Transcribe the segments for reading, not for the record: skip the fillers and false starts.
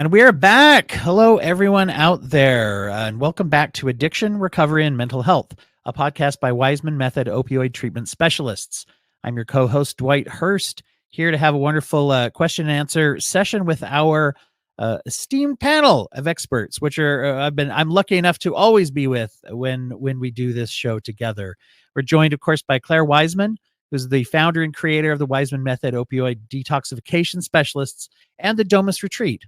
And we are back. Hello, everyone out there, and welcome back to Addiction, Recovery, and Mental Health, a podcast by Waismann Method Opioid Treatment Specialists. I'm your co-host, Dwight Hurst, here to have a wonderful question and answer session with our esteemed panel of experts, which are I'm lucky enough to always be with when we do this show together. We're joined, of course, by Clare Waismann, who's the founder and creator of the Waismann Method Opioid Detoxification Specialists and the Domus Retreat.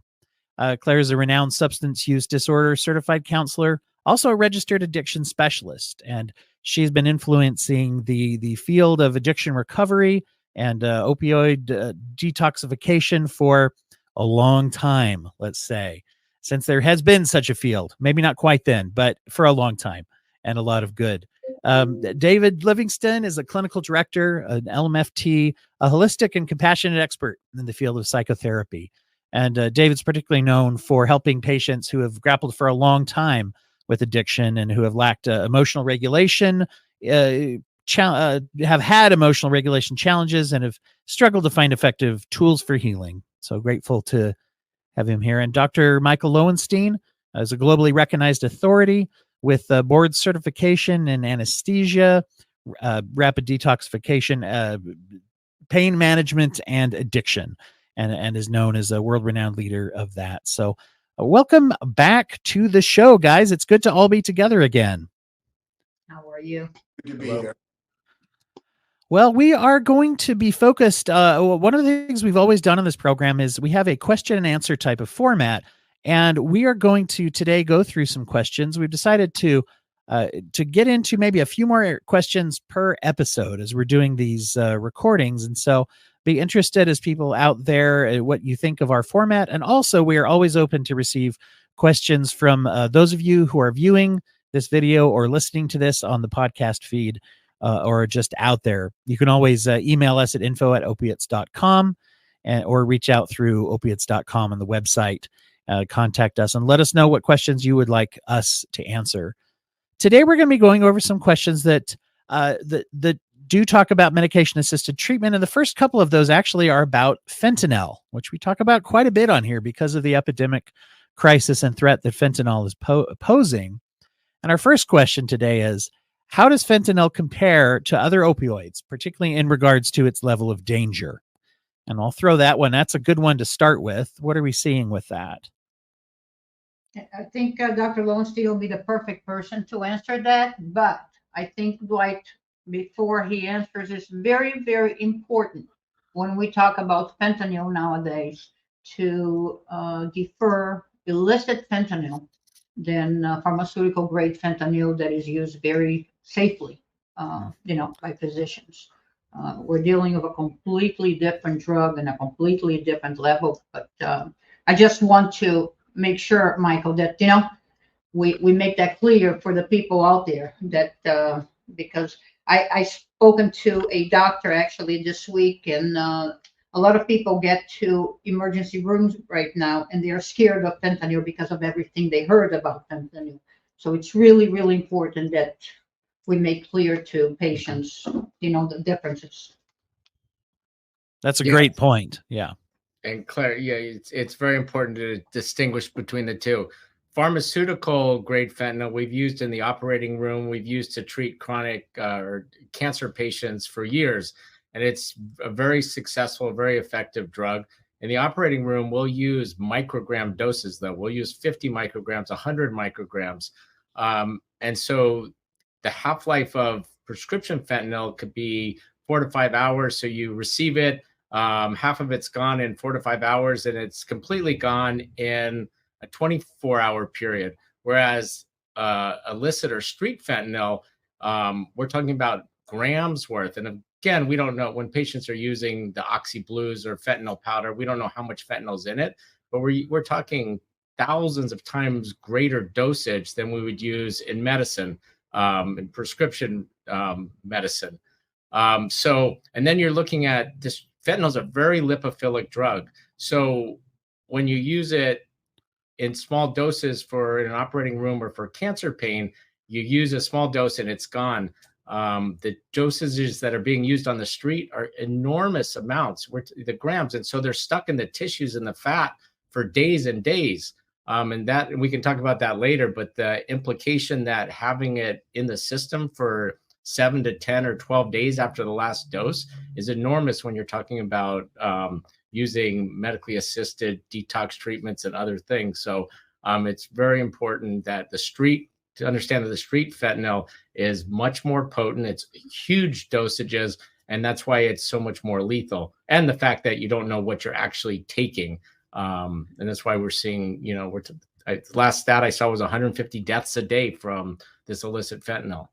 Clare is a renowned substance use disorder certified counselor, also a registered addiction specialist, and she's been influencing the field of addiction recovery and opioid detoxification for a long time, let's say, since there has been such a field. Maybe not quite then, but for a long time, and a lot of good. David Livingston is a clinical director, an LMFT, a holistic and compassionate expert in the field of psychotherapy. And David's particularly known for helping patients who have grappled for a long time with addiction and who have lacked emotional regulation, have had emotional regulation challenges, and have struggled to find effective tools for healing. So grateful to have him here. And Dr. Michael Lowenstein is a globally recognized authority with board certification in anesthesia, rapid detoxification, pain management, and addiction. And is known as a world-renowned leader of that. So welcome back to the show, guys. It's good to all be together again. How are you? Good to be here. Well, we are going to be focused. One of the things we've always done on this program is we have a question and answer type of format, and we are going to today go through some questions. We've decided to get into maybe a few more questions per episode as we're doing these recordings. And so be interested as people out there what you think of our format. And also, we are always open to receive questions from those of you who are viewing this video or listening to this on the podcast feed or just out there. You can always email us at info@opiates.com or reach out through opiates.com on the website. Contact us and let us know what questions you would like us to answer. Today, we're going to be going over some questions that do talk about medication-assisted treatment, and the first couple of those actually are about fentanyl, which we talk about quite a bit on here because of the epidemic crisis and threat that fentanyl is posing. And our first question today is, how does fentanyl compare to other opioids, particularly in regards to its level of danger? And I'll throw that one. That's a good one to start with. What are we seeing with that? I think Dr. Lowenstein will be the perfect person to answer that, but I think Dwight, before he answers, it's very, very important when we talk about fentanyl nowadays to defer illicit fentanyl than pharmaceutical grade fentanyl that is used very safely, by physicians. We're dealing with a completely different drug and a completely different level. But I just want to make sure, Michael, that, we make that clear for the people out there that because I spoken to a doctor actually this week, and a lot of people get to emergency rooms right now and they are scared of fentanyl because of everything they heard about fentanyl. So it's really, really important that we make clear to patients, the differences. That's a great point. Yeah. And Claire, it's very important to distinguish between the two. Pharmaceutical grade fentanyl we've used in the operating room, we've used to treat chronic or cancer patients for years, and it's a very successful, very effective drug. In the operating room, we'll use microgram doses, though. We'll use 50 micrograms, 100 micrograms. And so the half-life of prescription fentanyl could be 4 to 5 hours. So you receive it, half of it's gone in 4 to 5 hours, and it's completely gone in a 24-hour period. Whereas illicit or street fentanyl, we're talking about grams worth. And again, we don't know when patients are using the Oxy Blues or fentanyl powder, we don't know how much fentanyl is in it, but we're talking thousands of times greater dosage than we would use in medicine, in prescription medicine. And then you're looking at this, fentanyl is a very lipophilic drug. So when you use it in small doses for an operating room or for cancer pain, you use a small dose and it's gone. The dosages that are being used on the street are enormous amounts, the grams. And so they're stuck in the tissues and the fat for days and days. And that we can talk about that later, but the implication that having it in the system for 7 to 10 or 12 days after the last dose is enormous when you're talking about using medically assisted detox treatments and other things. So it's very important that to understand that the street fentanyl is much more potent. It's huge dosages, and that's why it's so much more lethal. And the fact that you don't know what you're actually taking. And that's why we're seeing, last stat I saw was 150 deaths a day from this illicit fentanyl.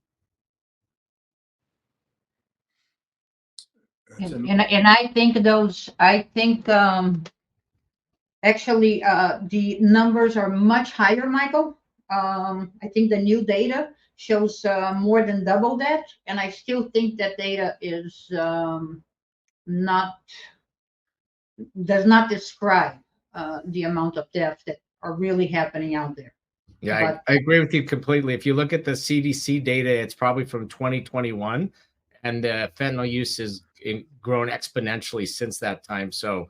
And I think actually the numbers are much higher, Michael. I think the new data shows more than double that, and I still think that data is does not describe the amount of deaths that are really happening out there. Yeah, I agree with you completely. If you look at the CDC data, it's probably from 2021, and the fentanyl use has grown exponentially since that time. So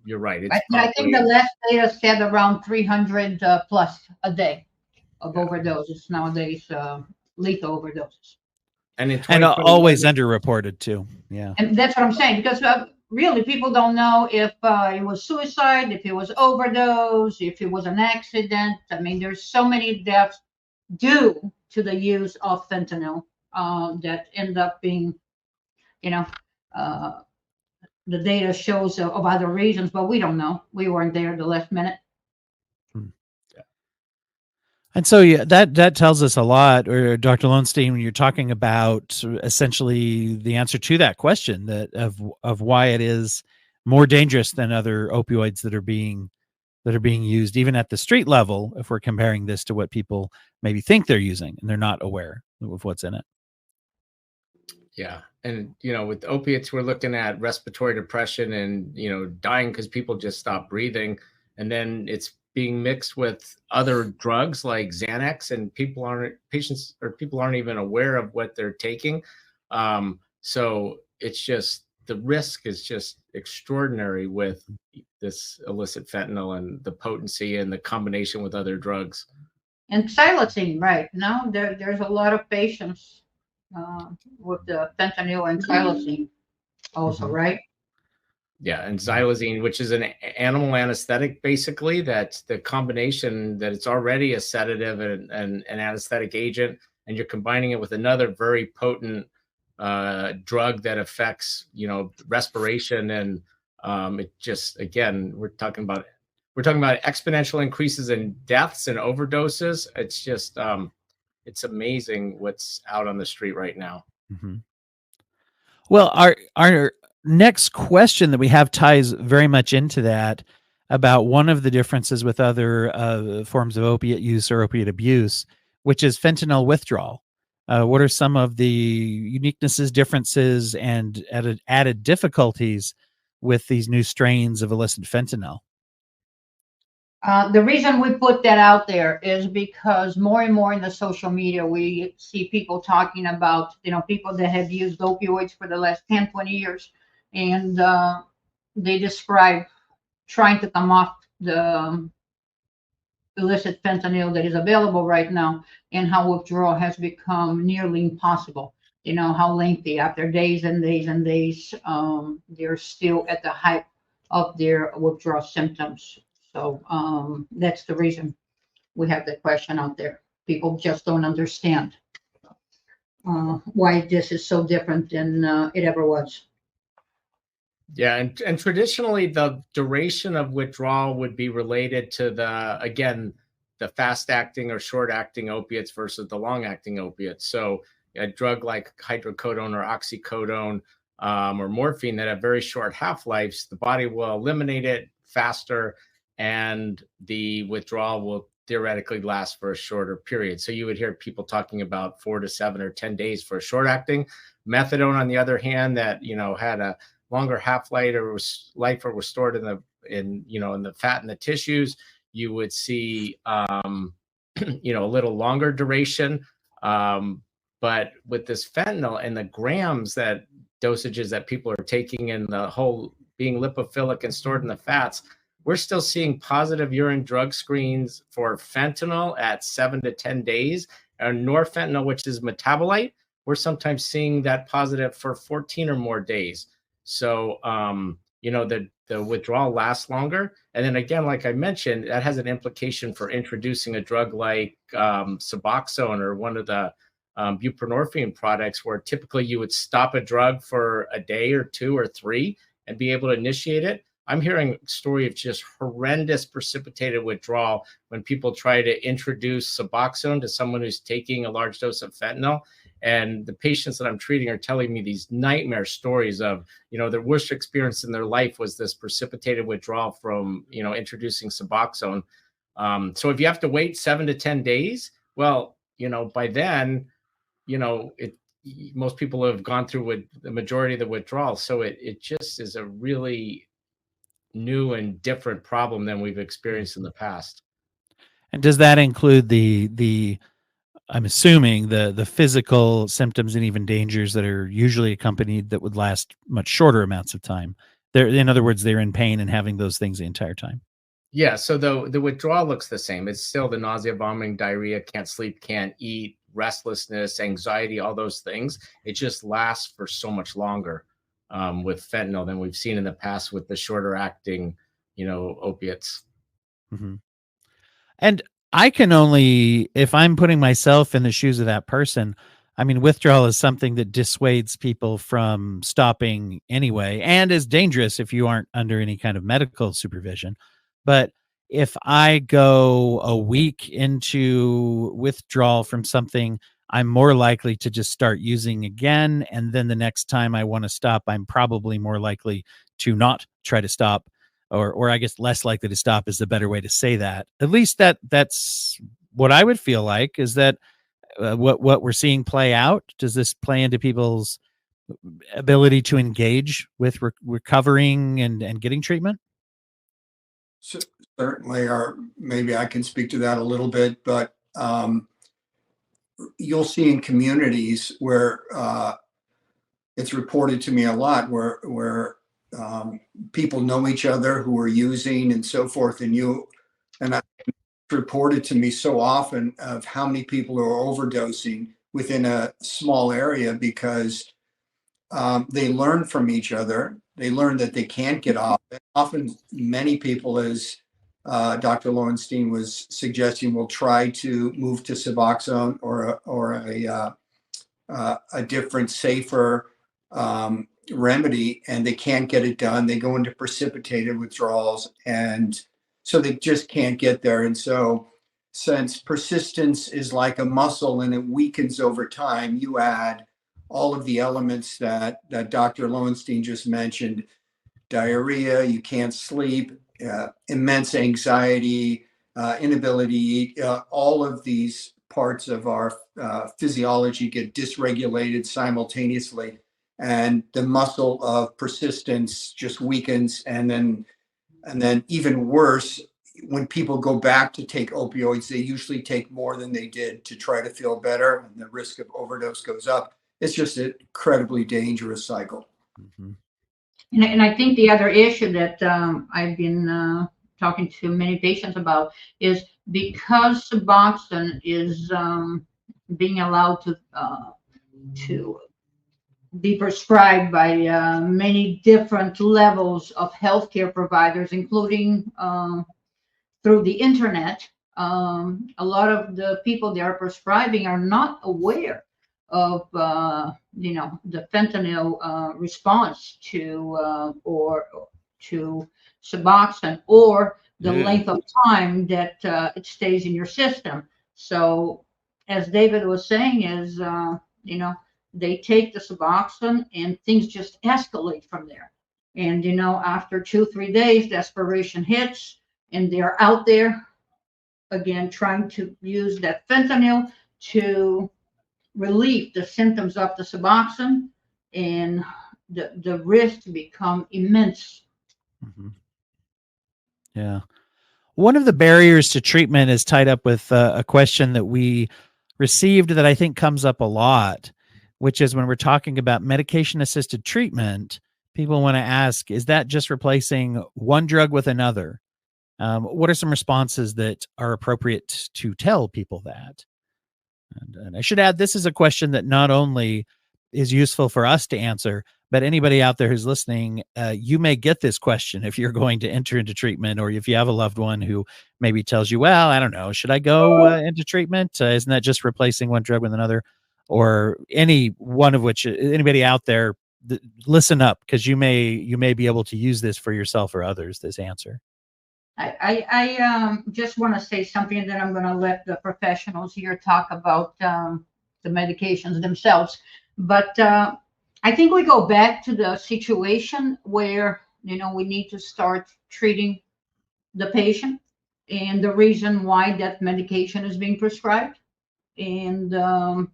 you're right. I think the last data said around 300 plus a day of overdoses nowadays, lethal overdoses. And always underreported too. Yeah. And that's what I'm saying, because really people don't know if it was suicide, if it was overdose, if it was an accident. I mean, there's so many deaths due to the use of fentanyl that end up being, the data shows of other reasons, but we don't know. We weren't there the last minute. And so that tells us a lot, or Dr. Lowenstein, when you're talking about essentially the answer to that question of why it is more dangerous than other opioids that are being used, even at the street level, if we're comparing this to what people maybe think they're using and they're not aware of what's in it. Yeah. And, with opiates, we're looking at respiratory depression and, dying because people just stop breathing. And then it's being mixed with other drugs like Xanax, and people aren't even aware of what they're taking. So it's just, the risk is just extraordinary with this illicit fentanyl and the potency and the combination with other drugs. And xylazine, right now there's a lot of patients with the fentanyl and xylazine also, right? Yeah, and xylazine, which is an animal anesthetic, basically, that's the combination that it's already a sedative and an anesthetic agent, and you're combining it with another very potent drug that affects, respiration, and it just, again, we're talking about exponential increases in deaths and overdoses. It's just, it's amazing what's out on the street right now. Mm-hmm. Well, our next question that we have ties very much into that, about one of the differences with other forms of opiate use or opiate abuse, which is fentanyl withdrawal. What are some of the uniquenesses, differences, and added difficulties with these new strains of illicit fentanyl? The reason we put that out there is because more and more in the social media, we see people talking about, people that have used opioids for the last 10, 20 years. And they describe trying to come off the illicit fentanyl that is available right now, and how withdrawal has become nearly impossible. How lengthy, after days and days and days, they're still at the height of their withdrawal symptoms. So that's the reason we have the question out there. People just don't understand why this is so different than it ever was. Yeah, and traditionally the duration of withdrawal would be related to the fast-acting or short-acting opiates versus the long-acting opiates. So a drug like hydrocodone or oxycodone or morphine that have very short half-lives, the body will eliminate it faster, and the withdrawal will theoretically last for a shorter period. So you would hear people talking about 4 to 7 or 10 days for a short-acting. Methadone, on the other hand, that had a longer half-life or was stored in the fat and the tissues, you would see a little longer duration. But with this fentanyl and the grams dosages that people are taking, and the whole being lipophilic and stored in the fats, we're still seeing positive urine drug screens for fentanyl at 7 to 10 days, and norfentanyl, which is metabolite, we're sometimes seeing that positive for 14 or more days. So, the withdrawal lasts longer. And then again, like I mentioned, that has an implication for introducing a drug like Suboxone or one of the buprenorphine products, where typically you would stop a drug for a day or 2 or 3 and be able to initiate it. I'm hearing a story of just horrendous precipitated withdrawal when people try to introduce Suboxone to someone who's taking a large dose of fentanyl. And the patients that I'm treating are telling me these nightmare stories of, their worst experience in their life was this precipitated withdrawal from, introducing Suboxone. So if you have to wait 7 to 10 days, well, by then, most people have gone through with the majority of the withdrawal. So it just is a really new and different problem than we've experienced in the past. And does that include the I'm assuming the physical symptoms and even dangers that are usually accompanied that would last much shorter amounts of time? In other words, they're in pain and having those things the entire time. Yeah. So the withdrawal looks the same. It's still the nausea, vomiting, diarrhea, can't sleep, can't eat, restlessness, anxiety, all those things. It just lasts for so much longer with fentanyl than we've seen in the past with the shorter acting, opiates. Mm-hmm. And I can only, if I'm putting myself in the shoes of that person, I mean, withdrawal is something that dissuades people from stopping anyway, and is dangerous if you aren't under any kind of medical supervision. But if I go a week into withdrawal from something, I'm more likely to just start using again. And then the next time I want to stop, I'm probably more likely to not try to stop. Or I guess less likely to stop is the better way to say that. At least that's what I would feel like. Is that what we're seeing play out? Does this play into people's ability to engage with recovering and getting treatment? So, certainly, or maybe I can speak to that a little bit, but you'll see in communities where it's reported to me a lot where people know each other who are using and so forth, and it's reported to me so often of how many people are overdosing within a small area because they learn from each other. They learn that they can't get off. And often, many people, as Dr. Lowenstein was suggesting, will try to move to Suboxone or a different, safer remedy, and they can't get it done. They go into precipitated withdrawals, and so they just can't get there. And so, since persistence is like a muscle and it weakens over time, you add all of the elements that Dr. Lowenstein just mentioned: diarrhea, you can't sleep, immense anxiety, inability to eat. All of these parts of our physiology get dysregulated simultaneously, and the muscle of persistence just weakens. And then even worse, when people go back to take opioids, they usually take more than they did to try to feel better, and the risk of overdose goes up. It's just an incredibly dangerous cycle. Mm-hmm. And I think the other issue that I've been talking to many patients about is because Suboxone is being allowed to be prescribed by many different levels of healthcare providers, including through the internet. A lot of the people they are prescribing are not aware of the fentanyl response to Suboxone, or the length of time that it stays in your system. So, as David was saying, is they take the Suboxone and things just escalate from there. And after 2-3 days, desperation hits, and they're out there again trying to use that fentanyl to relieve the symptoms of the Suboxone, and the risks become immense. Mm-hmm. Yeah. One of the barriers to treatment is tied up with a question that we received that I think comes up a lot, which is when we're talking about medication-assisted treatment, people want to ask, is that just replacing one drug with another? What are some responses that are appropriate to tell people that? And I should add, this is a question that not only is useful for us to answer, but anybody out there who's listening, you may get this question if you're going to enter into treatment, or if you have a loved one who maybe tells you, well, I don't know, should I go into treatment? Isn't that just replacing one drug with another? Or any one of which, anybody out there, listen up, because you may be able to use this for yourself or others, this answer. I just want to say something, and then I'm going to let the professionals here talk about the medications themselves. But I think we go back to the situation where, we need to start treating the patient and the reason why that medication is being prescribed, and the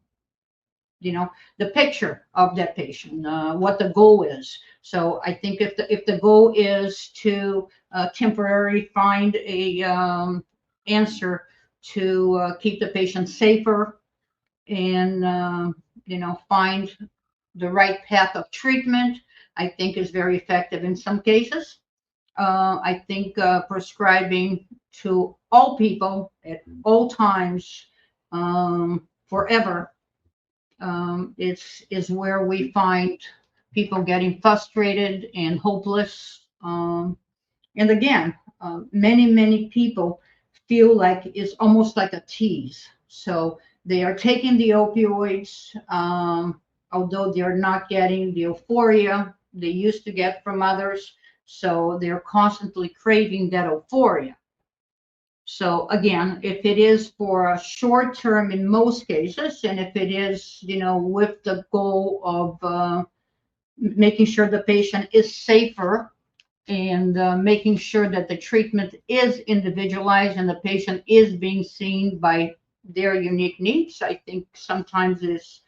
picture of that patient, what the goal is. So I think if the goal is to temporarily find a answer to keep the patient safer and find the right path of treatment, I think is very effective in some cases. I think prescribing to all people at all times, forever, is where we find people getting frustrated and hopeless. And again, many people feel like it's almost like a tease. So they are taking the opioids, although they're not getting the euphoria they used to get from others. So they're constantly craving that euphoria. So again, if it is for a short term in most cases, and if it is, with the goal of making sure the patient is safer and making sure that the treatment is individualized and the patient is being seen by their unique needs, I think sometimes is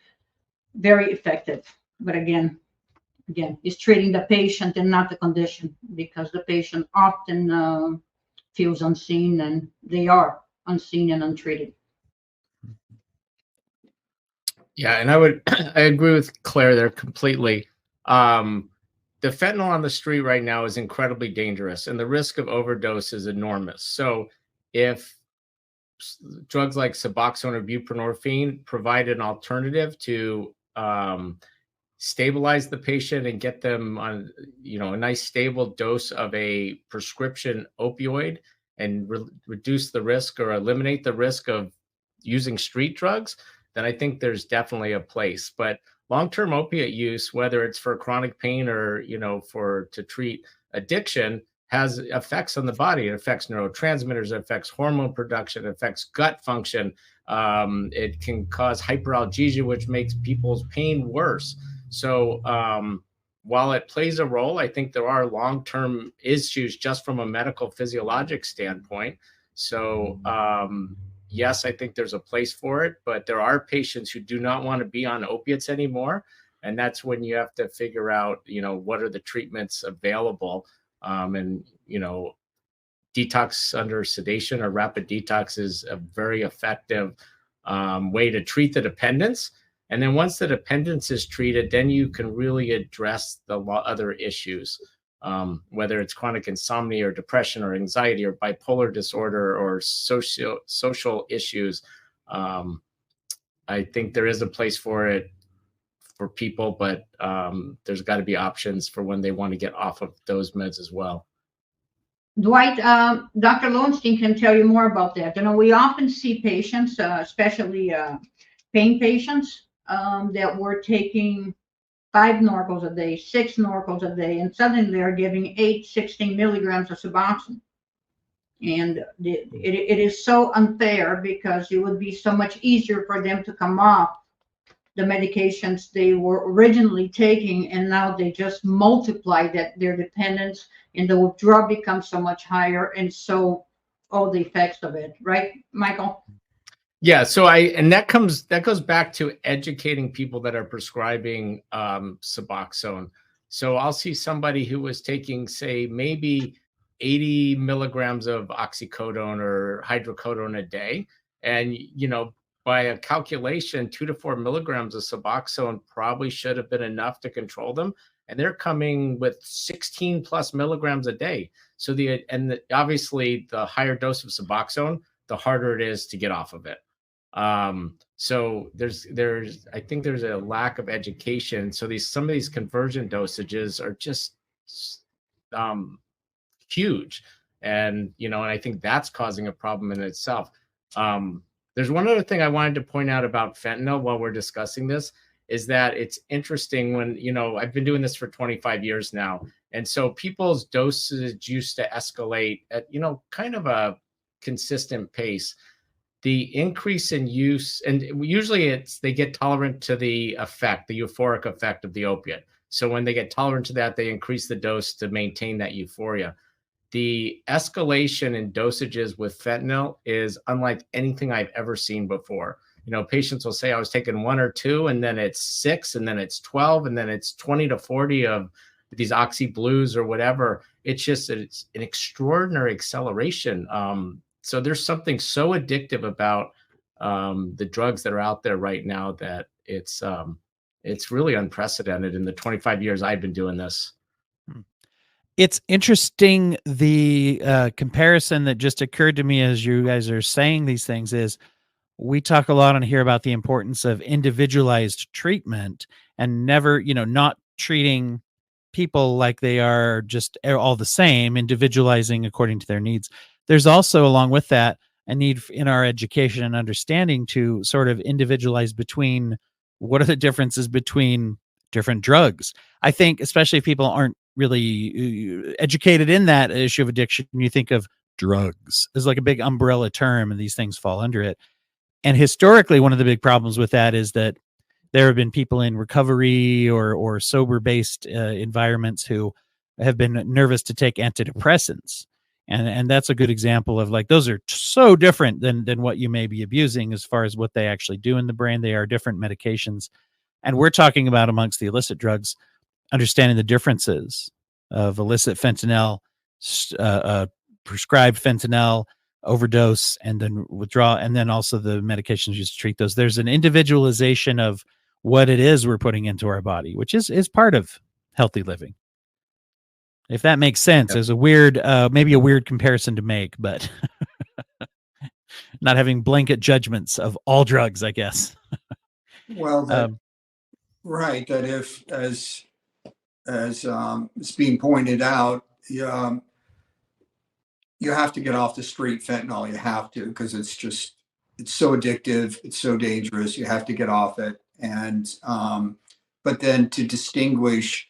very effective. But again, it's treating the patient and not the condition, because the patient often feels unseen, and they are unseen and untreated. Yeah, and I agree with Claire there completely. The fentanyl on the street right now is incredibly dangerous, and the risk of overdose is enormous. So if drugs like Suboxone or Buprenorphine provide an alternative to stabilize the patient and get them on, a nice stable dose of a prescription opioid, and reduce the risk or eliminate the risk of using street drugs, then I think there's definitely a place. But long-term opiate use, whether it's for chronic pain or, to treat addiction, has effects on the body. It affects neurotransmitters, it affects hormone production, it affects gut function. It can cause hyperalgesia, which makes people's pain worse. So while it plays a role, I think there are long-term issues just from a medical physiologic standpoint. So yes, I think there's a place for it, but there are patients who do not want to be on opiates anymore. And that's when you have to figure out, what are the treatments available. And detox under sedation or rapid detox is a very effective way to treat the dependence. And then once the dependence is treated, then you can really address the other issues, whether it's chronic insomnia or depression or anxiety or bipolar disorder or social issues. I think there is a place for it for people, but there's got to be options for when they want to get off of those meds as well. Dwight, Dr. Lowenstein can tell you more about that. We often see patients, especially pain patients, that were taking 5 Norcos a day, 6 Norcos a day, and suddenly they're giving 16 milligrams of Suboxone. And it is so unfair, because it would be so much easier for them to come off the medications they were originally taking, and now they just multiply their dependence, and the withdrawal becomes so much higher, and so all the effects of it, right, Michael? Yeah, so that goes back to educating people that are prescribing Suboxone. So I'll see somebody who was taking, say, maybe 80 milligrams of oxycodone or hydrocodone a day, and by a calculation, 2 to 4 milligrams of Suboxone probably should have been enough to control them. and they're coming with 16 plus milligrams a day. So obviously the higher dose of Suboxone, the harder it is to get off of it. So I think there's a lack of education. So some of these conversion dosages are just huge. And, and I think that's causing a problem in itself. There's one other thing I wanted to point out about fentanyl while we're discussing this, is that it's interesting when, I've been doing this for 25 years now. And so people's dosage used to escalate at, kind of a consistent pace. The increase in use, and usually they get tolerant to the effect, the euphoric effect of the opiate. So when they get tolerant to that, they increase the dose to maintain that euphoria. The escalation in dosages with fentanyl is unlike anything I've ever seen before. Patients will say, I was taking 1 or 2, and then it's 6, and then it's 12, and then it's 20 to 40 of these oxy blues or whatever. It's an extraordinary acceleration. So there's something so addictive about the drugs that are out there right now that it's really unprecedented in the 25 years I've been doing this. It's interesting, the comparison that just occurred to me as you guys are saying these things is, we talk a lot on here about the importance of individualized treatment and never, not treating people like they are just all the same, individualizing according to their needs. There's also, along with that, a need in our education and understanding to sort of individualize between what are the differences between different drugs. I think, especially if people aren't really educated in that issue of addiction, you think of drugs as like a big umbrella term, and these things fall under it. And historically, one of the big problems with that is that there have been people in recovery or sober-based environments who have been nervous to take antidepressants. And that's a good example of, like, those are so different than what you may be abusing as far as what they actually do in the brain. They are different medications. And we're talking about, amongst the illicit drugs, understanding the differences of illicit fentanyl, prescribed fentanyl, overdose, and then withdrawal, and then also the medications used to treat those. There's an individualization of what it is we're putting into our body, which is part of healthy living. If that makes sense. There's a weird, maybe a weird comparison to make, but not having blanket judgments of all drugs, I guess. Well, right. That if, as it's being pointed out, you have to get off the street fentanyl. You have to, because it's so addictive. It's so dangerous. You have to get off it. And, but then to distinguish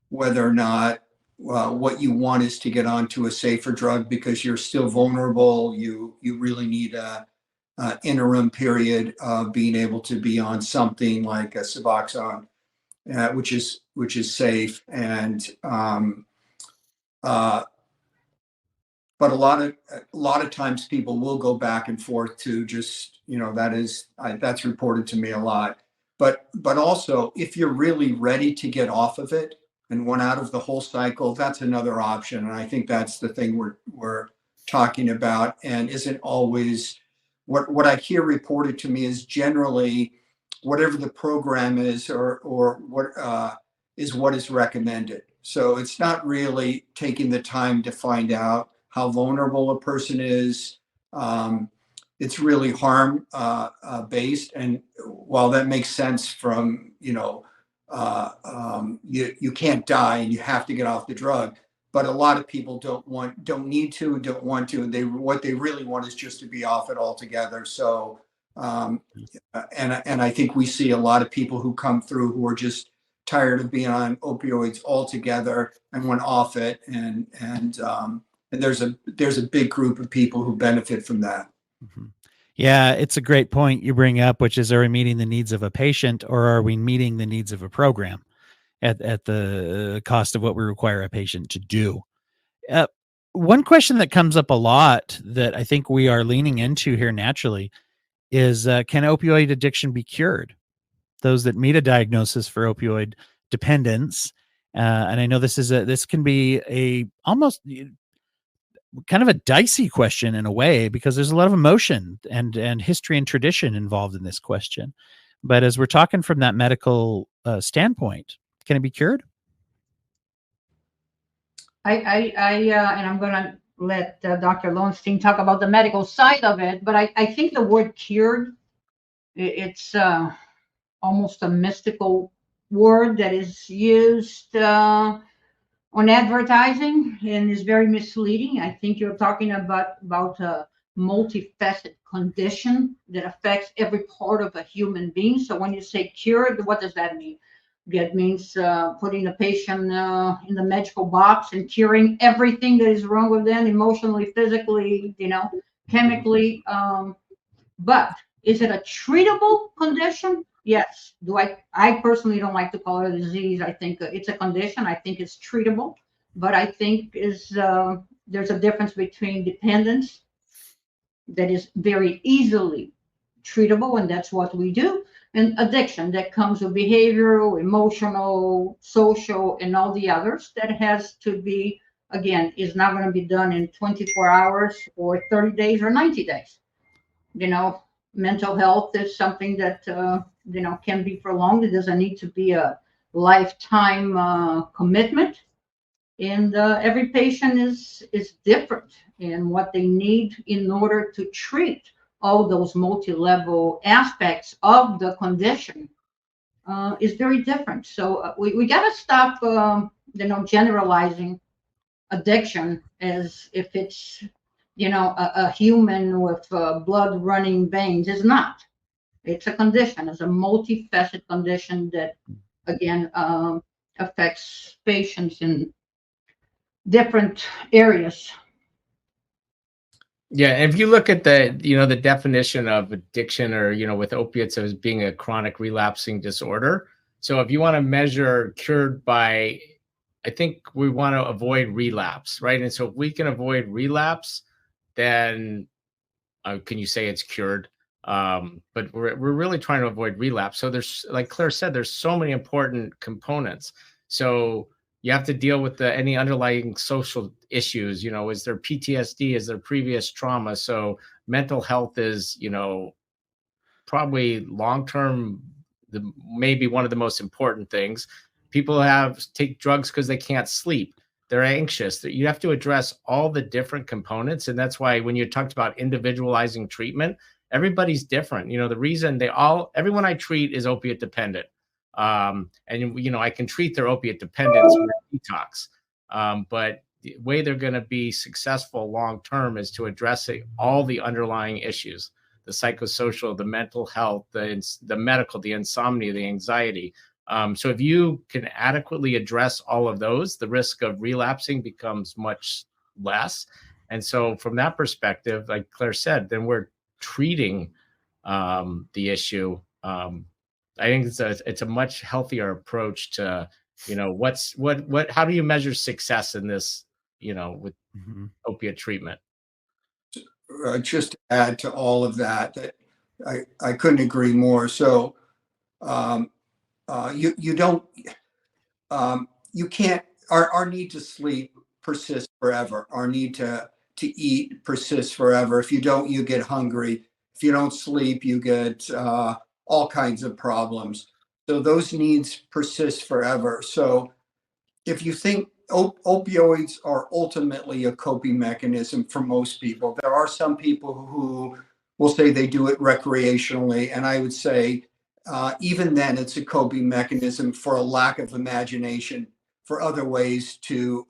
whether or not what you want is to get onto a safer drug because you're still vulnerable. You really need a interim period of being able to be on something like a Suboxone, which is safe. And, but a lot of times people will go back and forth to just, that's reported to me a lot. But also, if you're really ready to get off of it and want out of the whole cycle, that's another option. And I think that's the thing we're talking about, and isn't always what I hear reported to me is generally whatever the program is or what is recommended. So it's not really taking the time to find out how vulnerable a person is. It's really harm based. And while that makes sense from, you can't die and you have to get off the drug, but a lot of people don't want to. What they really want is just to be off it altogether. So, and I think we see a lot of people who come through who are just tired of being on opioids altogether and went off it. And there's a big group of people who benefit from that. Mm-hmm. Yeah, it's a great point you bring up, which is, are we meeting the needs of a patient or are we meeting the needs of a program at the cost of what we require a patient to do? One question that comes up a lot that I think we are leaning into here naturally is, can opioid addiction be cured? Those that meet a diagnosis for opioid dependence, and I know this can be a almost kind of a dicey question in a way, because there's a lot of emotion and history and tradition involved in this question. But as we're talking from that medical standpoint, can it be cured? And I'm gonna let Dr. Lowenstein talk about the medical side of it, but I think the word cured, it's almost a mystical word that is used on advertising and is very misleading. I think you're talking about a multifaceted condition that affects every part of a human being. So when you say cured, what does that mean? That means putting a patient in the medical box and curing everything that is wrong with them, emotionally, physically, chemically. But is it a treatable condition? Yes. I personally don't like to call it a disease. I think it's a condition. I think it's treatable, but I think there's a difference between dependence that is very easily treatable, and that's what we do, and addiction that comes with behavioral, emotional, social, and all the others that has to be, again, is not going to be done in 24 hours or 30 days or 90 days. Mental health is something that can be prolonged. It doesn't need to be a lifetime commitment, and every patient is different in what they need in order to treat all those multi-level aspects of the condition. Is very different. So we got to stop generalizing addiction as if it's a human with blood running veins. Is not. It's a condition. It's a multifaceted condition that, again, affects patients in different areas. Yeah, and if you look at the definition of addiction, or with opiates as being a chronic relapsing disorder. So if you want to measure cured by, I think we want to avoid relapse, right? And so if we can avoid relapse, then can you say it's cured? But we're really trying to avoid relapse. So there's, like Claire said, there's so many important components. So you have to deal with any underlying social issues. Is there PTSD? Is there previous trauma? So mental health is, probably long-term, maybe one of the most important things. People take drugs because they can't sleep. They're anxious. You have to address all the different components. And that's why when you talked about individualizing treatment, everybody's different. The reason everyone I treat is opiate dependent. And I can treat their opiate dependence with detox. But the way they're going to be successful long-term is to address all the underlying issues: the psychosocial, the mental health, the medical, the insomnia, the anxiety. So if you can adequately address all of those, the risk of relapsing becomes much less. And so from that perspective, like Claire said, then we're treating the issue. I think it's a much healthier approach to, how do you measure success in this, with opiate treatment? Just to add to all of that I couldn't agree more. So you don't you can't, our need to sleep persists forever. Our need to eat persists forever. If you don't, you get hungry. If you don't sleep, you get all kinds of problems. So those needs persist forever. So if you think opioids are ultimately a coping mechanism for most people, there are some people who will say they do it recreationally. And I would say, even then, it's a coping mechanism for a lack of imagination for other ways to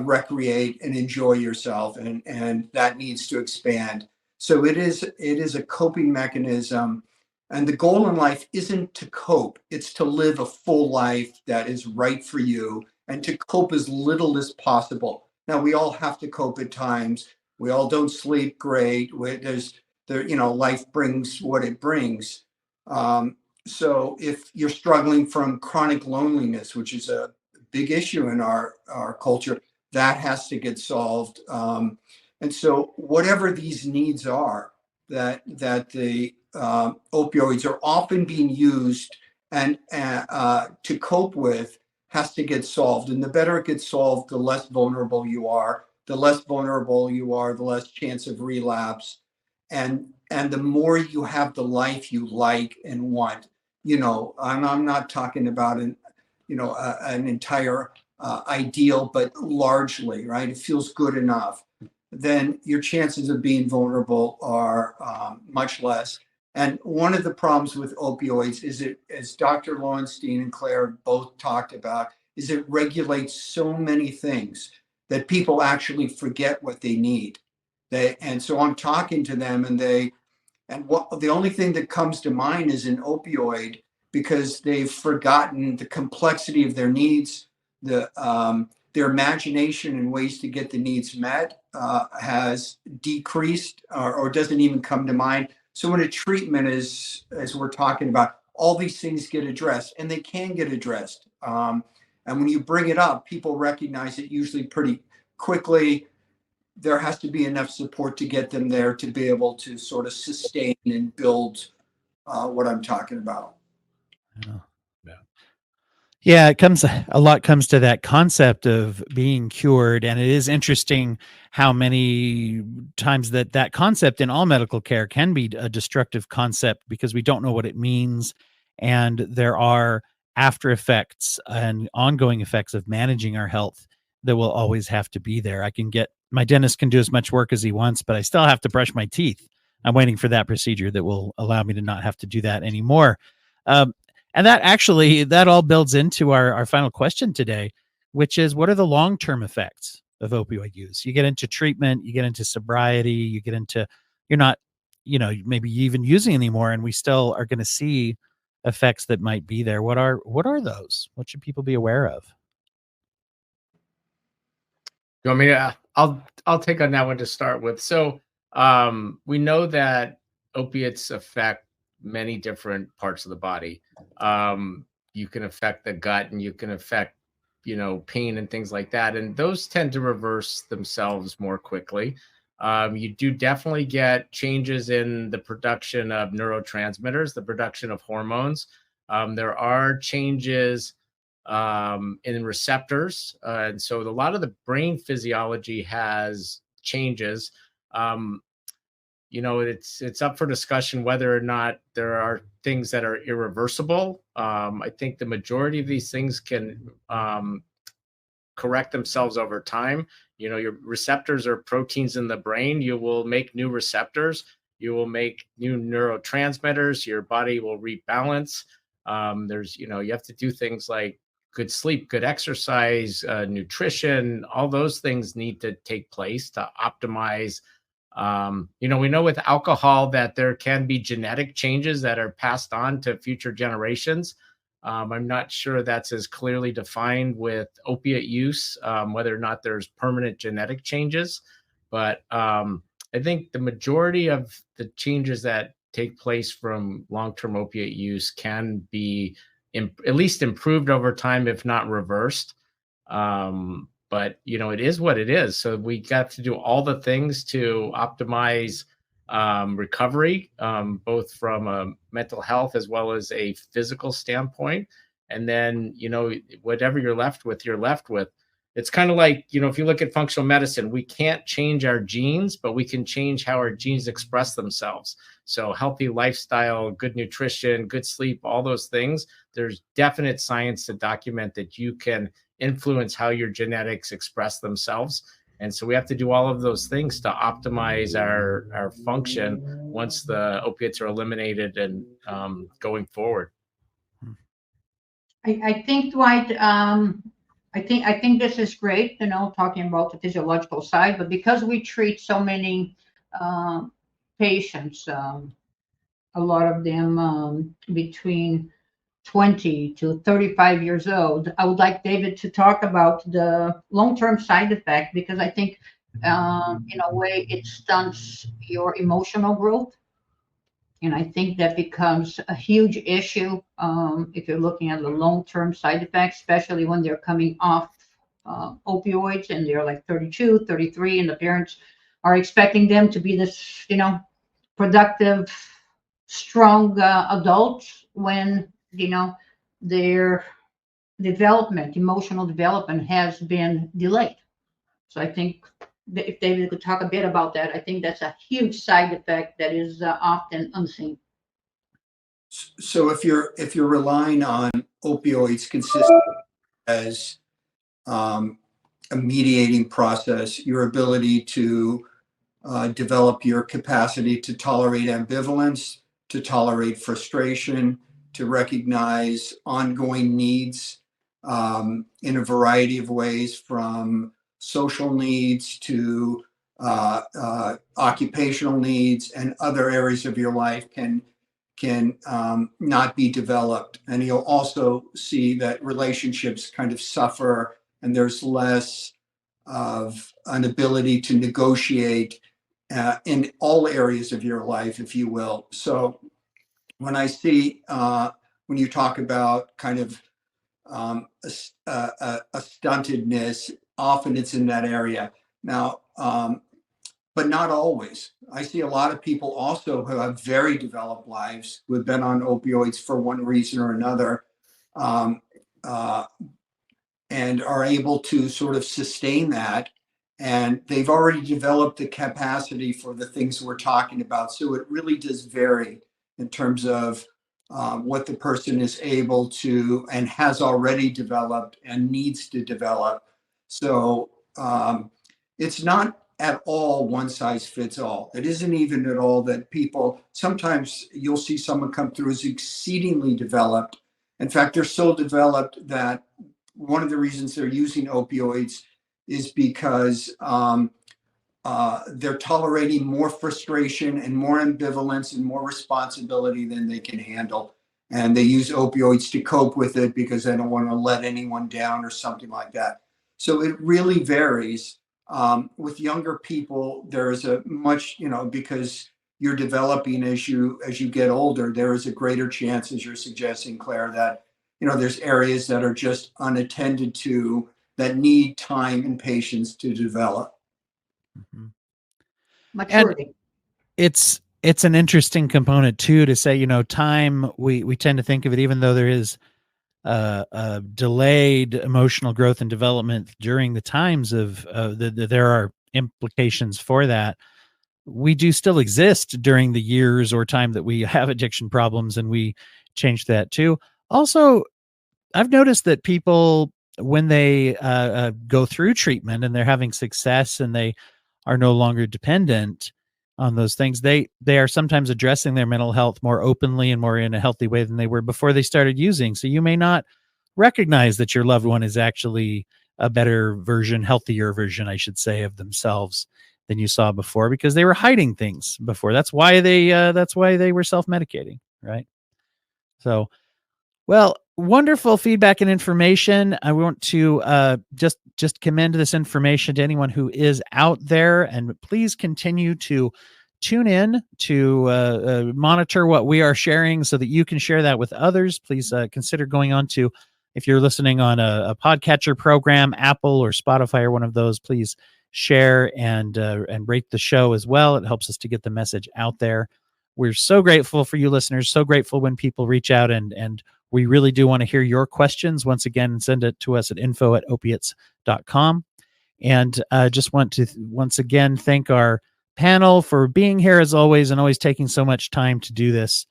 recreate and enjoy yourself. And that needs to expand. So it is a coping mechanism. And the goal in life isn't to cope, it's to live a full life that is right for you and to cope as little as possible. Now, we all have to cope at times. We all don't sleep great. Life brings what it brings. So if you're struggling from chronic loneliness, which is a big issue in our culture, that has to get solved. And so whatever these needs are that the opioids are often being used and to cope with, has to get solved. And the better it gets solved, the less vulnerable you are. The less vulnerable you are, the less chance of relapse. And the more you have the life you like and want. I'm not talking about an entire ideal, but largely, right, it feels good enough, then your chances of being vulnerable are much less. And one of the problems with opioids is it, as Dr. Lowenstein and Clare both talked about, is it regulates so many things that people actually forget what they need. And so I'm talking to them, and what the only thing that comes to mind is an opioid, because they've forgotten the complexity of their needs, their imagination and ways to get the needs met has decreased or doesn't even come to mind. So when a treatment is, as we're talking about, all these things get addressed, and they can get addressed. And when you bring it up, people recognize it usually pretty quickly. There has to be enough support to get them there to be able to sort of sustain and build what I'm talking about. Yeah, a lot comes to that concept of being cured, and it is interesting how many times that concept in all medical care can be a destructive concept because we don't know what it means, and there are after effects and ongoing effects of managing our health that will always have to be there. My dentist can do as much work as he wants, but I still have to brush my teeth. I'm waiting for that procedure that will allow me to not have to do that anymore. And that all builds into our final question today, which is, what are the long-term effects of opioid use? You get into treatment, you get into sobriety, you get into, you're not, maybe even using anymore, and we still are going to see effects that might be there. What are those? What should people be aware of? You want me to? I'll take on that one to start with. So we know that opiates affect many different parts of the body. You can affect the gut, and you can affect, pain and things like that. And those tend to reverse themselves more quickly. You do definitely get changes in the production of neurotransmitters, the production of hormones. There are changes in receptors. And so a lot of the brain physiology has changes. It's up for discussion whether or not there are things that are irreversible. I think the majority of these things can correct themselves over time. Your receptors are proteins in the brain. You will make new receptors. You will make new neurotransmitters. Your body will rebalance. You have to do things like good sleep, good exercise, nutrition. All those things need to take place to optimize. We know with alcohol that there can be genetic changes that are passed on to future generations. I'm not sure that's as clearly defined with opiate use, whether or not there's permanent genetic changes. But I think the majority of the changes that take place from long-term opiate use can be at least improved over time, if not reversed. But it is what it is. So we got to do all the things to optimize recovery, both from a mental health as well as a physical standpoint. And then, whatever you're left with. It's kind of like, if you look at functional medicine, we can't change our genes, but we can change how our genes express themselves. So healthy lifestyle, good nutrition, good sleep, all those things. There's definite science to document that you can influence how your genetics express themselves. And so we have to do all of those things to optimize our function once the opiates are eliminated and going forward. I think, Dwight, I think this is great, talking about the physiological side, but because we treat so many patients, a lot of them between 20 to 35 years old, I would like David to talk about the long-term side effect, because I think in a way it stunts your emotional growth. And I think that becomes a huge issue if you're looking at the long-term side effects, especially when they're coming off opioids and they're like 32, 33, and the parents are expecting them to be this, productive, strong adults when, their emotional development has been delayed. So I think if David could talk a bit about that, I think that's a huge side effect that is often unseen. So if you're relying on opioids consistently as a mediating process, your ability to develop your capacity to tolerate ambivalence, to tolerate frustration, to recognize ongoing needs in a variety of ways, from social needs to occupational needs, and other areas of your life can not be developed. And you'll also see that relationships kind of suffer, and there's less of an ability to negotiate in all areas of your life, if you will. So when I see, when you talk about kind of a stuntedness, often it's in that area. Now, but not always. I see a lot of people also who have very developed lives, who have been on opioids for one reason or another, and are able to sort of sustain that. And they've already developed the capacity for the things we're talking about. So it really does vary in terms of what the person is able to and has already developed and needs to develop. So it's not at all one size fits all. It isn't even at all that people, sometimes you'll see someone come through as exceedingly developed. In fact, they're so developed that one of the reasons they're using opioids is because they're tolerating more frustration and more ambivalence and more responsibility than they can handle. And they use opioids to cope with it because they don't want to let anyone down or something like that. So it really varies. With younger people, there is a much, because you're developing as you get older, there is a greater chance, as you're suggesting, Claire, that, there's areas that are just unattended to, that need time and patience to develop. Mm-hmm. Maturity. And it's an interesting component too, to say, time, we tend to think of it, even though there is delayed emotional growth and development during the times of there are implications for that. We do still exist during the years or time that we have addiction problems, and we change that too. Also, I've noticed that people, when they go through treatment and they're having success and they are no longer dependent on those things, they are sometimes addressing their mental health more openly and more in a healthy way than they were before they started using. So you may not recognize that your loved one is actually a better version, healthier version, I should say, of themselves than you saw before, because they were hiding things before. That's why they were self-medicating, right? So, well, wonderful feedback and information. I want to just commend this information to anyone who is out there, and please continue to tune in to monitor what we are sharing so that you can share that with others. Please consider going on to, if you're listening on a podcatcher program, Apple or Spotify or one of those, please share and rate the show as well. It helps us to get the message out there. We're so grateful for you listeners, so grateful when people reach out, and we really do want to hear your questions. Once again, send it to us at info@opiates.com. And just want to once again thank our panel for being here as always, and always taking so much time to do this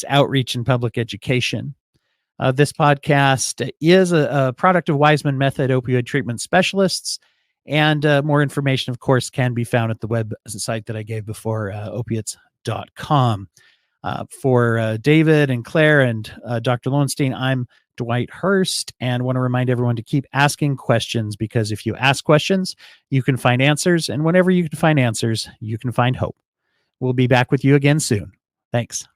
outreach and public education. This podcast is a product of Waismann Method Opioid Treatment Specialists, and more information, of course, can be found at the website that I gave before, opiates.com. For David and Claire and Dr. Lowenstein, I'm Dwight Hurst, and want to remind everyone to keep asking questions, because if you ask questions, you can find answers, and whenever you can find answers, you can find hope. We'll be back with you again soon. Thanks.